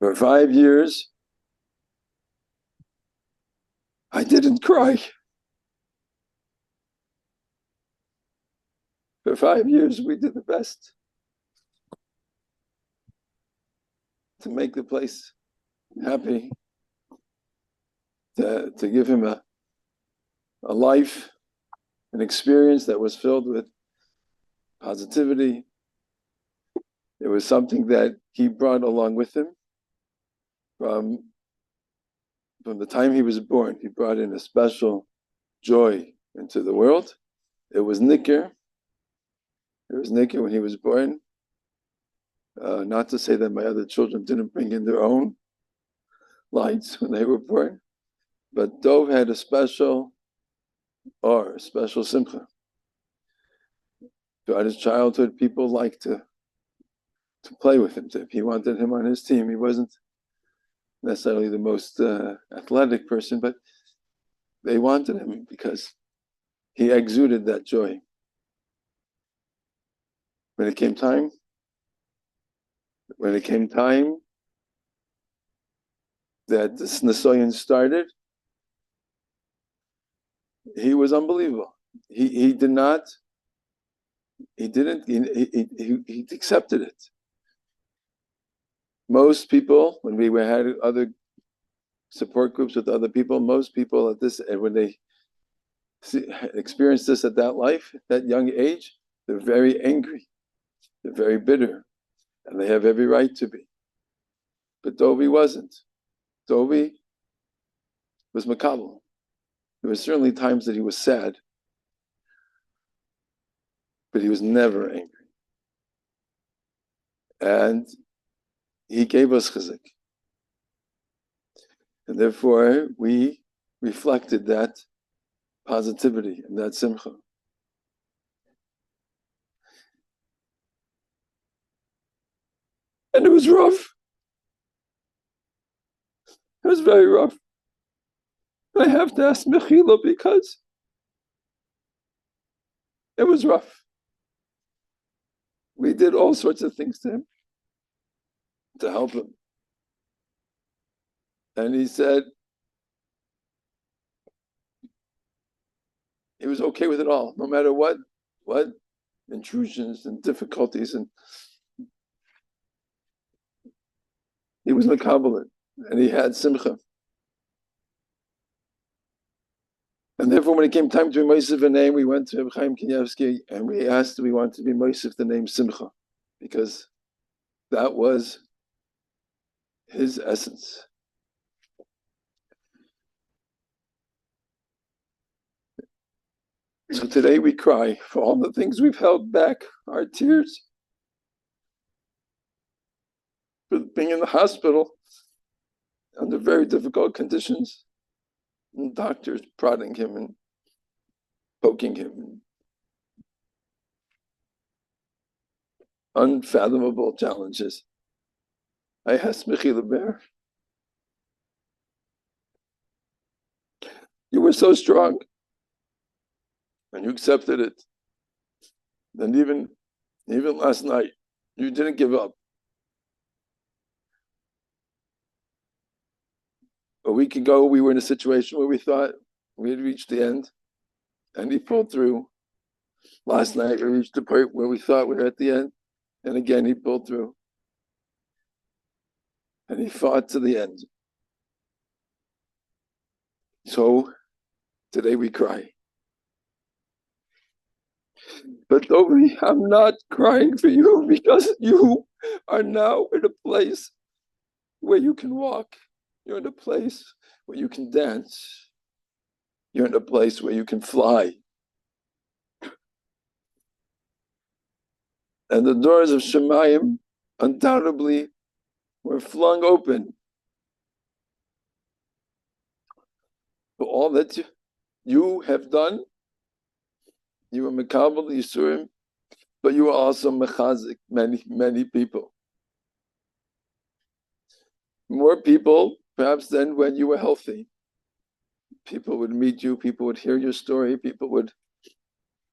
For 5 years, I didn't cry. For 5 years, we did the best to make the place happy, to give him a life, an experience that was filled with positivity. It was something that he brought along with him from the time he was born. He brought in a special joy into the world. It was Nicker. It was Nicker when he was born. Not to say that my other children didn't bring in their own lights when they were born, but Dov had a special or a special simcha. Throughout his childhood, people liked to play with him. If he wanted him on his team, he wasn't necessarily the most athletic person, but they wanted him because he exuded that joy. When it came time that this Nisayan started, he was unbelievable. He accepted it. Most people, when we had other support groups with other people, most people at this, when they experience this at that young age, they're very angry, they're very bitter, and they have every right to be. But Dovi wasn't. Dovi was makabel. There were certainly times that he was sad, but he was never angry. And he gave us chizuk. And therefore, we reflected that positivity and that simcha. And it was rough. It was very rough. I have to ask Mechila because it was rough. We did all sorts of things to him to help him. And he said he was okay with it all, no matter what intrusions and difficulties, and he was makabel, and he had simcha. And therefore, when it came time to be Moisef a name, we went to Reb Chaim Kanievsky and we asked, do we want to be Moisef the name Simcha? Because that was his essence. So today we cry for all the things we've held back, our tears, for being in the hospital under very difficult conditions, and doctors prodding him and poking him. Unfathomable challenges. I asked Simcha Ber, you were so strong, and you accepted it. And even last night, you didn't give up. A week ago, we were in a situation where we thought we had reached the end, and he pulled through. Last night, we reached the point where we thought we were at the end, and again, he pulled through. And he fought to the end. So today we cry. But Dovi, I'm not crying for you because you are now in a place where you can walk. You're in a place where you can dance. You're in a place where you can fly. And the doors of Shemayim undoubtedly were flung open for all that you have done. You were Mekabel Yisurim, but you were also Mechazik, many people. More people, perhaps, than when you were healthy. People would meet you, people would hear your story, people would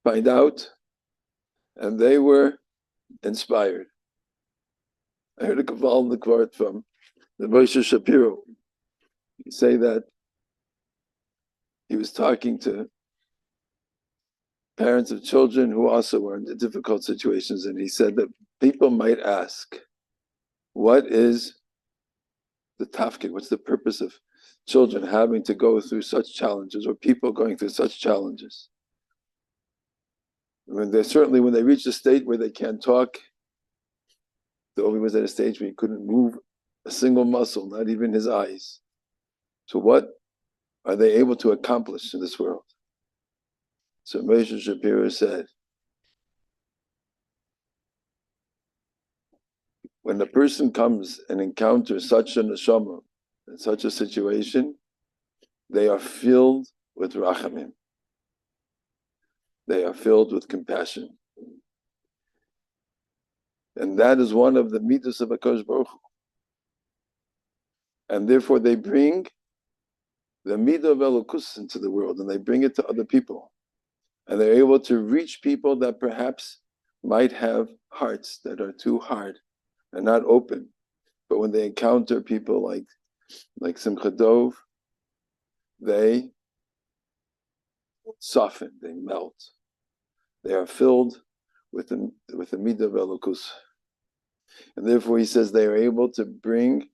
find out, and they were inspired. I heard a Kaval in the court from The Moshe Shapiro, you say that he was talking to parents of children who also were in difficult situations, and he said that people might ask, what is the tafkid? What's the purpose of children having to go through such challenges, or people going through such challenges? When they reach a state where they can't talk, the Ovi was at a stage where he couldn't move a single muscle, not even his eyes. So what are they able to accomplish in this world? So Moshe Shapiro said, when a person comes and encounters such a neshama in such a situation, they are filled with rachamim. They are filled with compassion. And that is one of the midas of HaKadosh Baruch Hu. And therefore they bring the midah of Elokus into the world, and they bring it to other people. And they're able to reach people that perhaps might have hearts that are too hard and not open. But when they encounter people like Simcha Dov, they soften, they melt. They are filled with the midah of Elokus. And therefore he says they are able to bring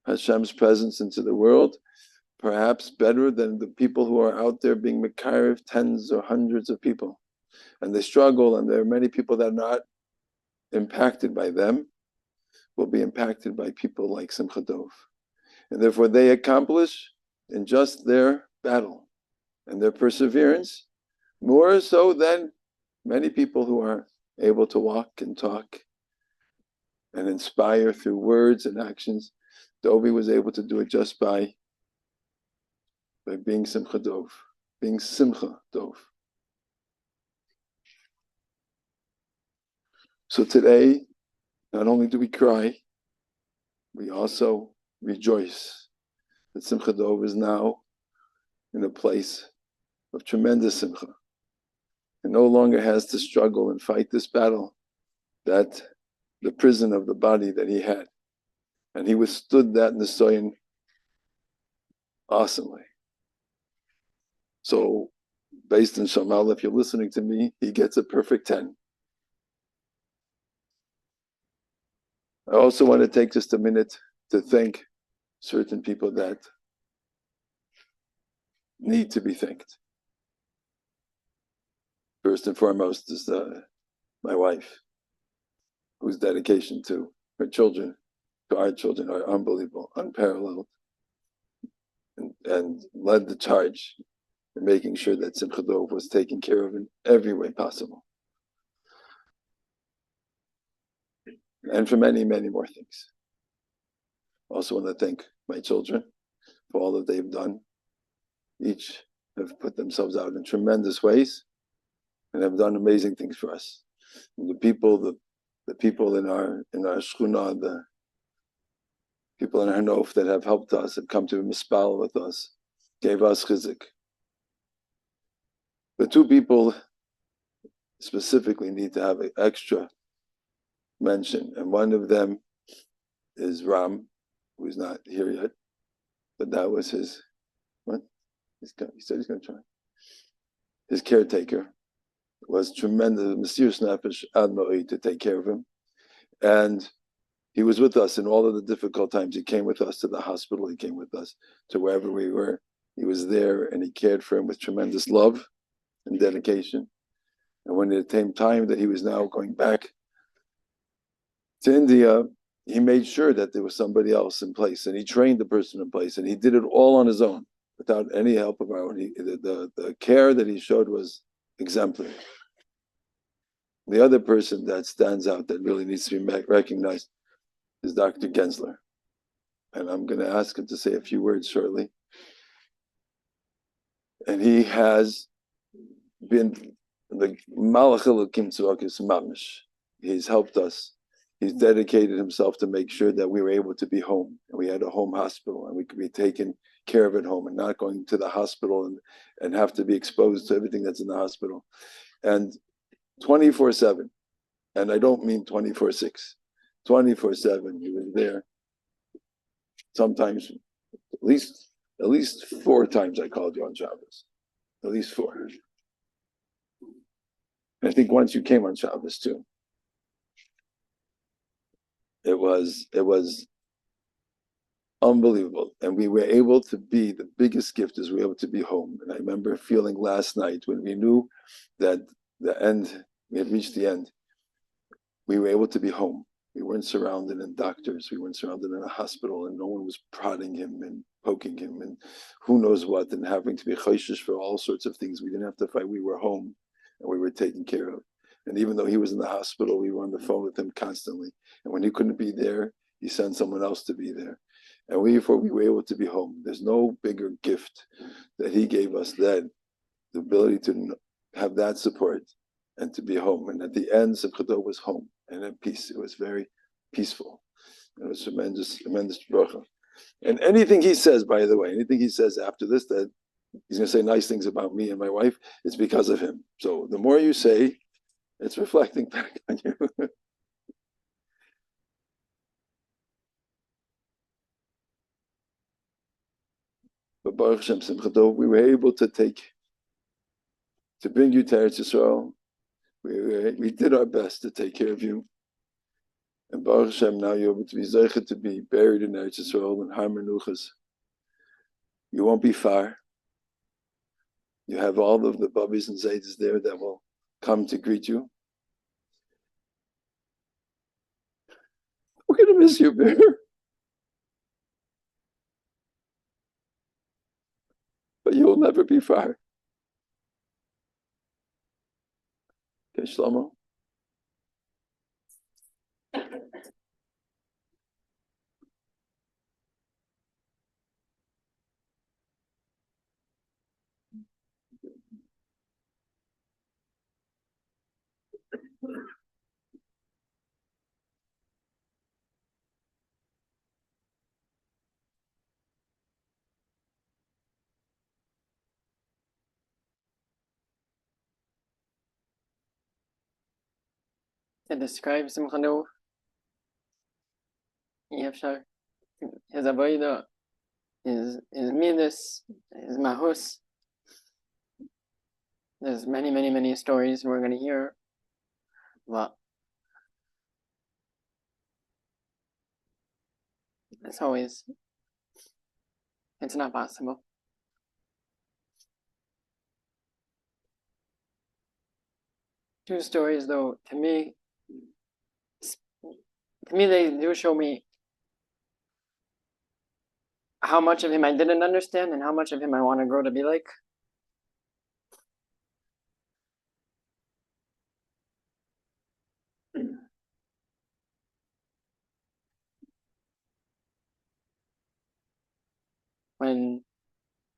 Hashem's presence into the world, perhaps better than the people who are out there being mekarev tens or hundreds of people. And they struggle, and there are many people that are not impacted by them, will be impacted by people like Simcha Dov. And therefore they accomplish in just their battle and their perseverance more so than many people who are able to walk and talk and inspire through words and actions. Dovi was able to do it just by being Simcha Dov, being Simcha Dov. So today, not only do we cry, we also rejoice that Simcha Dov is now in a place of tremendous simcha, and no longer has to struggle and fight this battle, that the prison of the body that he had. And he withstood that nisoyin awesomely. So based on Shamal, if you're listening to me, he gets a perfect 10. I also want to take just a minute to thank certain people that need to be thanked. First and foremost is my wife, whose dedication to her children, to our children, are unbelievable, unparalleled, and led the charge in making sure that Simcha Dov was taken care of in every way possible. And for many, many more things. Also want to thank my children for all that they've done. Each have put themselves out in tremendous ways and have done amazing things for us. And the people in our shchuna, the people in our nof that have helped us, have come to mispal with us, gave us chizik. The two people specifically need to have an extra mention, and one of them is Ram, who's not here yet, but that was his, what? He said he's going to try. His caretaker was tremendous, Mesiras Nefesh Ad Ma'od, to take care of him. And he was with us in all of the difficult times. He came with us to the hospital. He came with us to wherever we were. He was there, and he cared for him with tremendous love and dedication. And when it came time that he was now going back to India, he made sure that there was somebody else in place, and he trained the person in place, and he did it all on his own without any help of our own. The care that he showed was exemplary. The other person that stands out that really needs to be recognized is Dr. Gensler. And I'm going to ask him to say a few words shortly. And he has been the Malach Elokim Tzvakis Mamish. He's helped us. He's dedicated himself to make sure that we were able to be home. And we had a home hospital, and we could be taken care of at home and not going to the hospital and have to be exposed to everything that's in the hospital. And 24/7, and I don't mean 24/6, 24/7, he was there Sometimes, at least 4 times I called you on Shabbos. At least 4. I think once you came on Shabbos too. It was unbelievable. And we were able to be, the biggest gift is we were able to be home. And I remember feeling last night when we knew that we had reached the end, we were able to be home. We weren't surrounded in doctors. We weren't surrounded in a hospital, and no one was prodding him and poking him and who knows what, and having to be chayshish for all sorts of things. We didn't have to fight. We were home and we were taken care of. And even though he was in the hospital, we were on the phone with him constantly. And when he couldn't be there, he sent someone else to be there. And we were able to be home. There's no bigger gift that he gave us than the ability to have that support and to be home. And at the end, Simcha Dov was home and at peace. It was very peaceful. It was tremendous, tremendous bracha. And anything he says, by the way, anything he says after this, that he's going to say nice things about me and my wife, it's because of him. So the more you say, it's reflecting back on you. But Baruch Hashem, Simcha Dov, we were able to bring you to Eretz Yisrael. We did our best to take care of you. And Baruch Hashem, now you're able to be zeichet to be buried in Eretz Yisrael and Har Menuchas. You won't be far. You have all of the Babis and Zaydas there that will come to greet you. We're going to miss you, Bear. But you will never be far. Okay, Shlomo? To describe Simcha Dov, אי אפשר. His avodah, his midas, his mahus. There's many, many, many stories we're going to hear. But as always, it's not possible. Two stories, though, to me, they do show me how much of him I didn't understand and how much of him I want to grow to be like.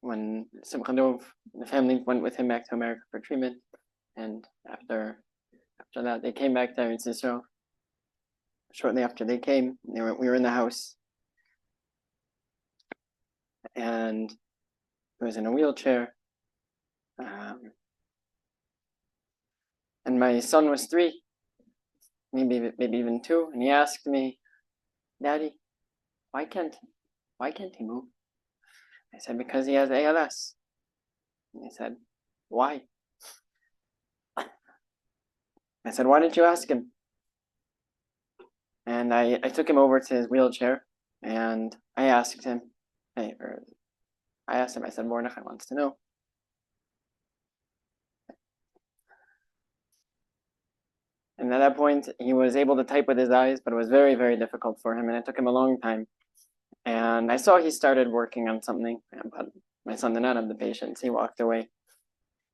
When Simcha Dov, the family went with him back to America for treatment, and after that they came back to Eretz Yisrael. Shortly after they came, we were in the house, and he was in a wheelchair, and my son was 3, maybe even 2, and he asked me, "Daddy, why can't he move?" I said, "Because he has ALS." And he said, "Why?" I said, "Why didn't you ask him?" And I took him over to his wheelchair, and I asked him, I said, "Mordechai wants to know." And at that point, he was able to type with his eyes, but it was very, very difficult for him, and it took him a long time. And I saw he started working on something, but my son did not have the patience. He walked away.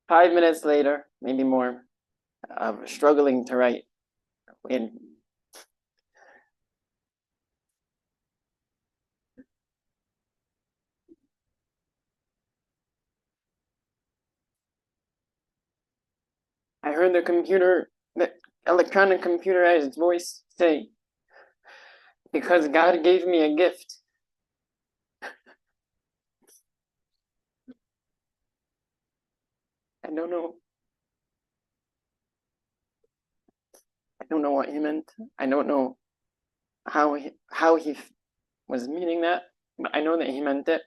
5 minutes later, maybe more, of struggling to write. I heard the electronic computerized voice say, "Because God gave me a gift." I don't know what he meant. I don't know how he was meaning that. but I know that he meant it.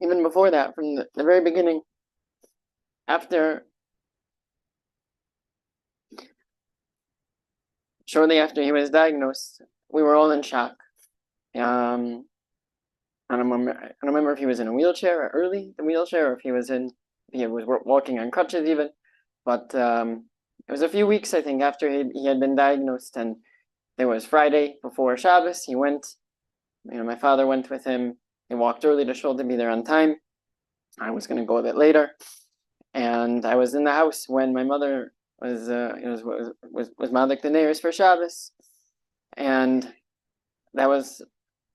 Even before that, from the very beginning, after shortly after he was diagnosed, we were all in shock. I don't remember if he was in a wheelchair or early the wheelchair, or if he was walking on crutches even. But it was a few weeks, I think, after he had been diagnosed, and it was Friday before Shabbos. He went. My father went with him. He walked early to shul to be there on time. I was going to go a bit later, and I was in the house when my mother was madlik the neighbors for Shabbos, and that was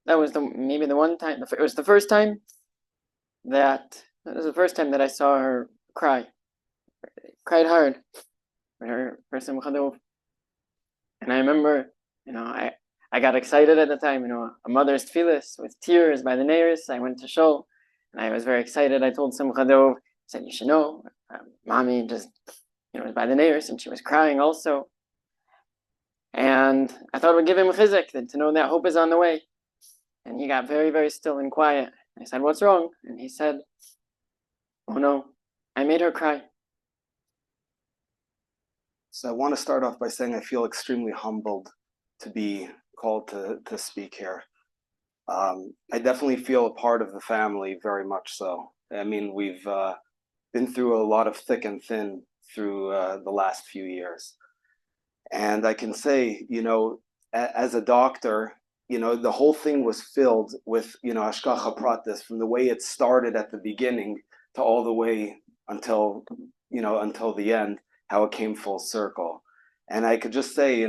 maybe the one time. It was the first time that I saw her cry. Cried hard for Simcha Dov. And I remember, I got excited at the time. A mother's tefillas with tears by the neighbors. I went to shul, and I was very excited. I told Simcha Dov, I said, "You should know, mommy just was by the neighbors, and she was crying also." And I thought it would give him chizuk to know that hope is on the way. And he got very, very still and quiet. I said, "What's wrong?" And he said, "Oh no, I made her cry." So I want to start off by saying I feel extremely humbled to be called to speak here. I definitely feel a part of the family, very much so. I mean, we've been through a lot of thick and thin through the last few years. And I can say, as a doctor, the whole thing was filled with, hashgacha pratis, from the way it started at the beginning to all the way until the end, how it came full circle. And I could just say,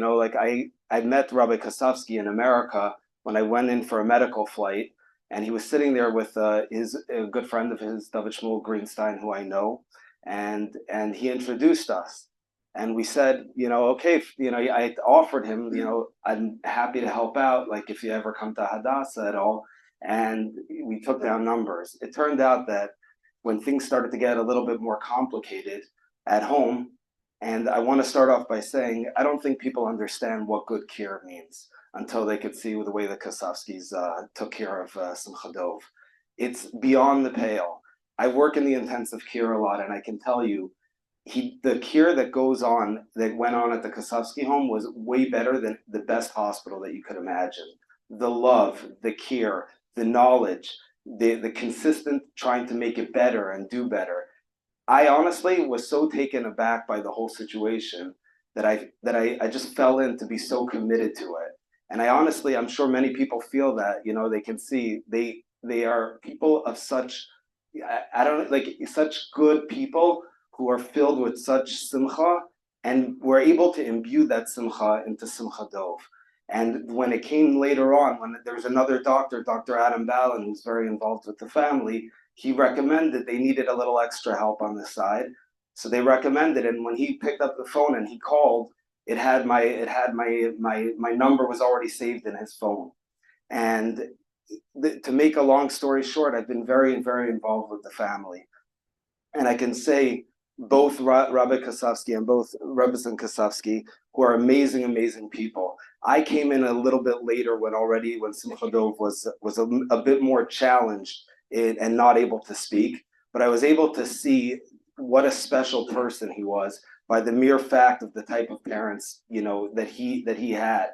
I met Rabbi Kasavsky in America when I went in for a medical flight, and he was sitting there with a good friend of his, David Shmuel Greenstein, who I know, and he introduced us. And we said, okay, I offered him, I'm happy to help out, like if you ever come to Hadassah at all. And we took down numbers. It turned out that when things started to get a little bit more complicated at home, and I want to start off by saying, I don't think people understand what good care means until they could see the way the Kasavskis took care of Simcha Dov. It's beyond the pale. I work in the intensive care a lot, and I can tell you, the care that went on at the Kasavsky home was way better than the best hospital that you could imagine. The love, the care, the knowledge, the consistent trying to make it better and do better. I honestly was so taken aback by the whole situation that I just fell in to be so committed to it. And I'm sure many people feel that, they can see they are people of such, I don't like such good people who are filled with such simcha, and were able to imbue that simcha into Simcha Dov. And when it came later on, when there's another doctor, Dr. Adam Ballin, who's very involved with the family, he recommended they needed a little extra help on the side. So they recommended, and when he picked up the phone and he called, my number was already saved in his phone. And to make a long story short, I've been very, very involved with the family. And I can say both Rabbi Kasavsky and both Rebbetzin Kasavsky, who are amazing, amazing people. I came in a little bit later when Simcha Dov was a bit more challenged and not able to speak, but I was able to see what a special person he was by the mere fact of the type of parents, that he had,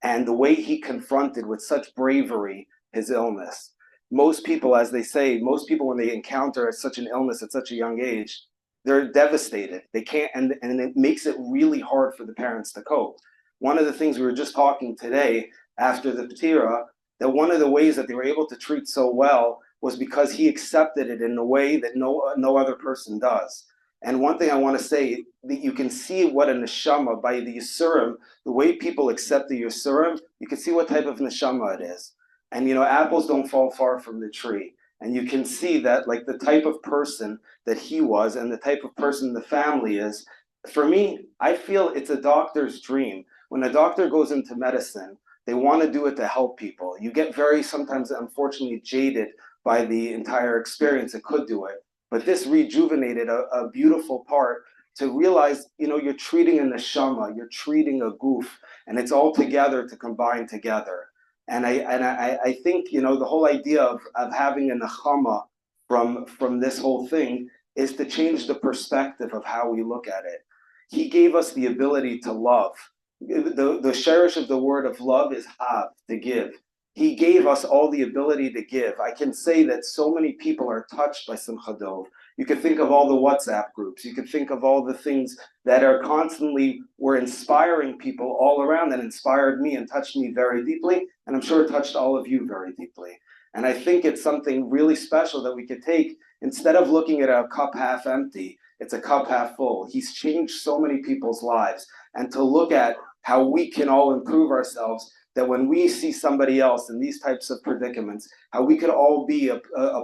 and the way he confronted with such bravery his illness. Most people, as they say, when they encounter such an illness at such a young age, they're devastated. They can't, and it makes it really hard for the parents to cope. One of the things we were just talking today after the Ptira, that one of the ways that they were able to treat so well was because he accepted it in a way that no other person does. And one thing I want to say, that you can see what a neshama by the Yisurim, the way people accept the Yisurim, you can see what type of neshama it is. And apples don't fall far from the tree. And you can see that, like, the type of person that he was and the type of person the family is. For me, I feel it's a doctor's dream. When a doctor goes into medicine, they want to do it to help people. You get very, sometimes, unfortunately, jaded by the entire experience. It could do it. but this rejuvenated a beautiful part to realize, you're treating a neshama, you're treating a goof, and it's all together to combine together. And I think, the whole idea of having a nechama from this whole thing is to change the perspective of how we look at it. He gave us the ability to love. The cherish of the word of love is hav, to give. He gave us all the ability to give. I can say that so many people are touched by Simcha Dov. You could think of all the WhatsApp groups. You could think of all the things that are constantly were inspiring people all around, that inspired me and touched me very deeply. And I'm sure it touched all of you very deeply. And I think it's something really special that we could take, instead of looking at a cup half empty, it's a cup half full. He's changed so many people's lives. And to look at how we can all improve ourselves, that when we see somebody else in these types of predicaments, how we could all be a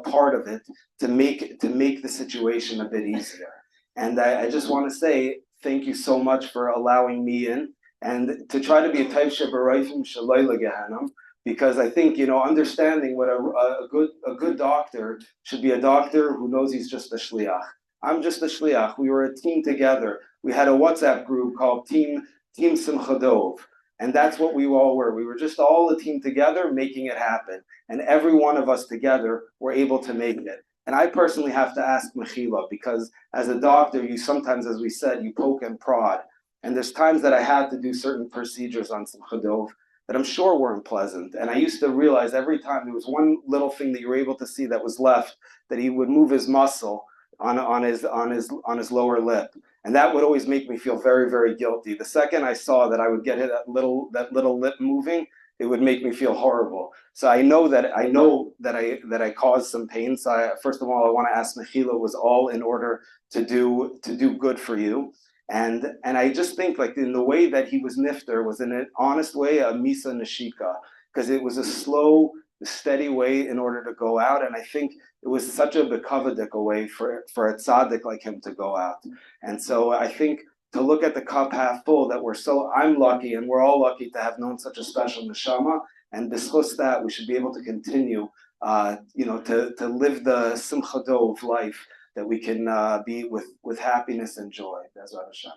part of it to make the situation a bit easier. And I just want to say thank you so much for allowing me in, and to try to be a type shebarayim shalayla gehanam, because I think, understanding what a good doctor should be, a doctor who knows he's just a shliach. I'm just a shliach. We were a team together. We had a WhatsApp group called Team Simcha Dov. And that's what we all were. We were just all a team together making it happen. And every one of us together were able to make it. And I personally have to ask Mechila, because as a doctor, you sometimes, as we said, you poke and prod. And there's times that I had to do certain procedures on Simcha Dov that I'm sure weren't pleasant. And I used to realize every time there was one little thing that you were able to see that was left, that he would move his muscle on his lower lip. And that would always make me feel very, very guilty. The second I saw that I would get that little lip moving, it would make me feel horrible. So I know that I caused some pain. So first of all, I want to ask Mechila, was all in order to do good for you. And I just think, like, in the way that he was nifter was in an honest way, a misa nashika, because it was a slow, steady way in order to go out. And I think it was such a bekavadik way for a tzaddik like him to go out. And so I think to look at the cup half full, that I'm lucky, and we're all lucky to have known such a special neshama, and discuss that we should be able to continue, to live the Simcha Dov life, that we can be with happiness and joy. That's Hashem.